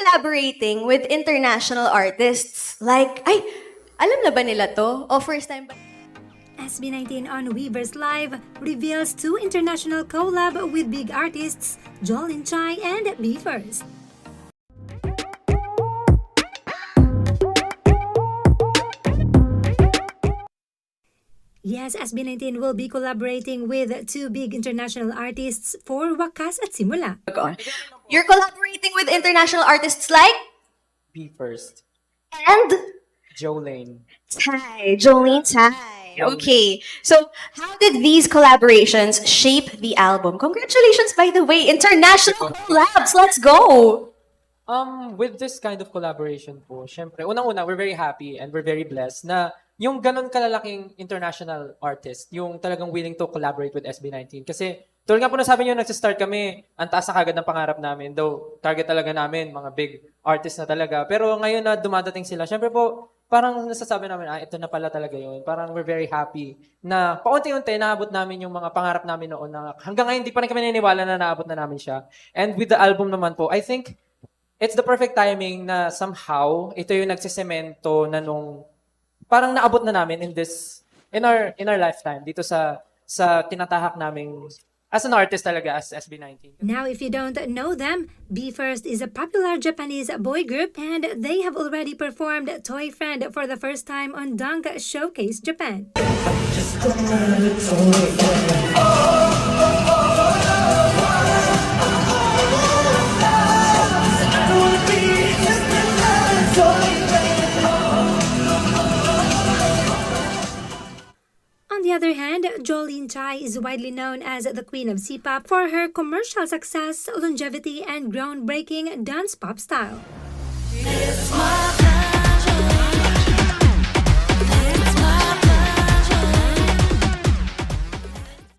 collaborating with international artists. Like, ay, alam na ba nila to? O first time ba? SB19 on Weverse Live reveals 2 international collab with big artists, Jolin Chai and Be First. Yes, SB19 will be collaborating with 2 big international artists for Wakas at Simula. You're collaborating with international artists like? Be First. And? Jolene. Tai, Jolene Tai. Okay, so how did these collaborations shape the album? Congratulations, by the way, international collabs. Let's go. With this kind of collaboration po, syempre, unang-una, we're very happy and we're very blessed na yung ganun kalalaking international artist, yung talagang willing to collaborate with SB19. Kasi, tulad nga po nasabi nyo, nagsistart kami, ang taas na kagad ng pangarap namin. Though, target talaga namin, mga big artists na talaga. Pero ngayon na dumadating sila, syempre po, parang nasasabi namin, ito na pala talaga yun. Parang we're very happy na paunti-unti naabot namin yung mga pangarap namin noon na hanggang ngayon, di pa rin kami naniniwala na naabot na namin siya. And with the album naman po, I think, it's the perfect timing na somehow, ito yung nagsisemento na nung parang naabot na namin in our lifetime dito sa tinatahak naming as an artist talaga as SB19. Now, if you don't know them, Be First is a popular Japanese boy group and they have already performed Toy Friend for the first time on Dunk Showcase Japan. On the other hand, Jolene Chai is widely known as the queen of C-pop for her commercial success, longevity, and groundbreaking dance pop style.